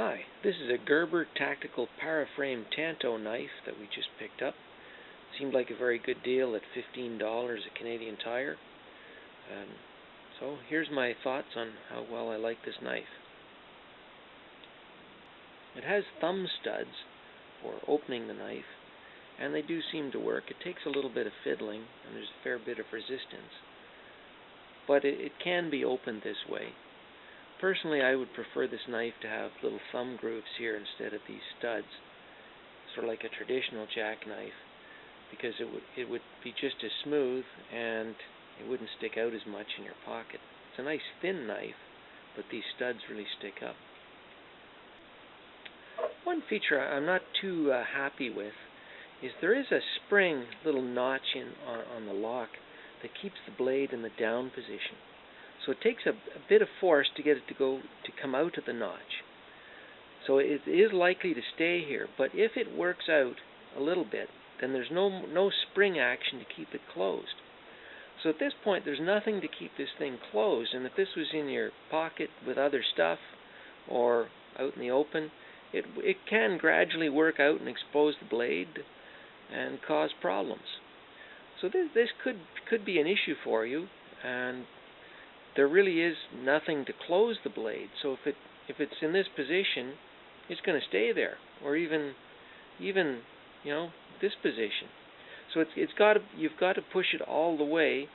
Hi, this is a Gerber tactical Paraframe Tanto knife that we just picked up. Seemed like a very good deal at $15 at Canadian Tire. So here's my thoughts on how well I like this knife. It has thumb studs for opening the knife, and they do seem to work. It takes a little bit of fiddling, and there's a fair bit of resistance, but it can be opened this way. Personally, I would prefer this knife to have little thumb grooves here instead of these studs, sort of like a traditional jackknife, because it would be just as smooth and it wouldn't stick out as much in your pocket. It's a nice thin knife, but these studs really stick up. One feature I'm not too happy with is there is a spring little notch on the lock that keeps the blade in the down position. So it takes a bit of force to get it to come out of the notch. So it is likely to stay here, but if it works out a little bit, then there's no spring action to keep it closed. So at this point, there's nothing to keep this thing closed, and if this was in your pocket with other stuff or out in the open, it can gradually work out and expose the blade and cause problems. So this could be an issue for you, and there really is nothing to close the blade. So if it's in this position, it's going to stay there, or even this position. So you've got to push it all the way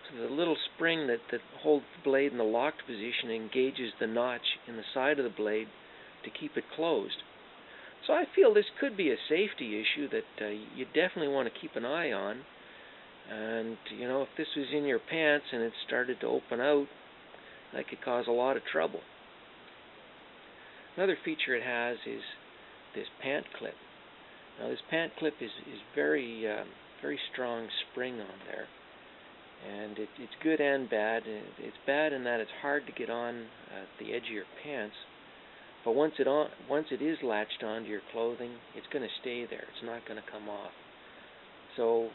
so the little spring that holds the blade in the locked position engages the notch in the side of the blade to keep it closed. So I feel this could be a safety issue that you definitely want to keep an eye on. And if this was in your pants and it started to open out, that could cause a lot of trouble. Another feature it has is this Pant Clip. Now this Pant Clip is very strong spring on there, and it's good and bad. It's bad in that it's hard to get on the edge of your pants, but once it is latched onto your clothing, it's going to stay there. It's not going to come off. So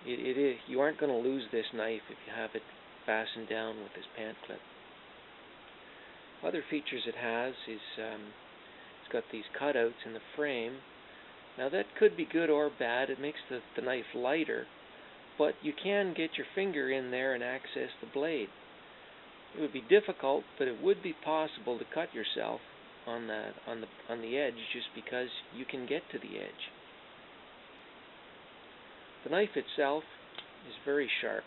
you aren't going to lose this knife if you have it fastened down with this Pant Clip. Other features it has is it's got these cutouts in the frame. Now that could be good or bad. It makes the knife lighter, but you can get your finger in there and access the blade. It would be difficult, but it would be possible to cut yourself on the edge just because you can get to the edge. The knife itself is very sharp.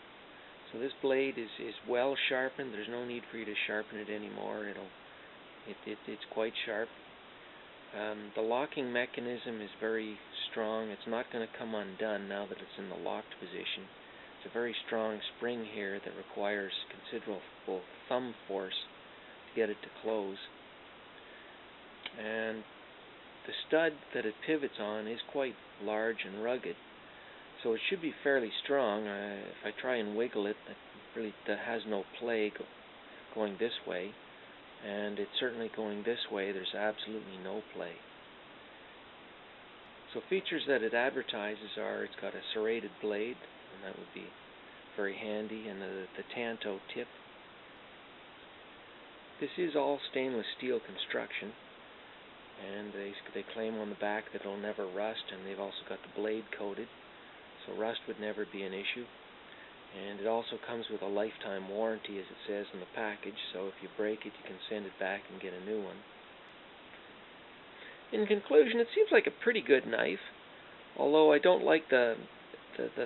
So this blade is well sharpened. There's no need for you to sharpen it anymore. It's quite sharp. The locking mechanism is very strong. It's not going to come undone now that it's in the locked position. It's a very strong spring here that requires considerable thumb force to get it to close. And the stud that it pivots on is quite large and rugged. So it should be fairly strong. If I try and wiggle it, that has no play going this way, and it's certainly going this way. There's absolutely no play. So features that it advertises are it's got a serrated blade, and that would be very handy, and the Tanto tip. This is all stainless steel construction, and they claim on the back that it'll never rust, and they've also got the blade coated. So rust would never be an issue. And it also comes with a lifetime warranty, as it says in the package, so if you break it, you can send it back and get a new one. In conclusion, it seems like a pretty good knife, although I don't like the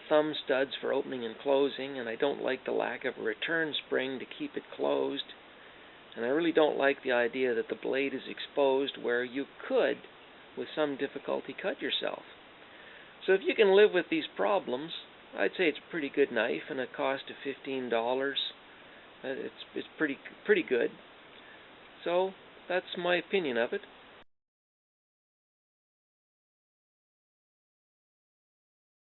thumb studs for opening and closing, and I don't like the lack of a return spring to keep it closed, and I really don't like the idea that the blade is exposed where you could, with some difficulty, cut yourself. So if you can live with these problems, I'd say it's a pretty good knife, and a cost of $15. It's pretty good. So that's my opinion of it.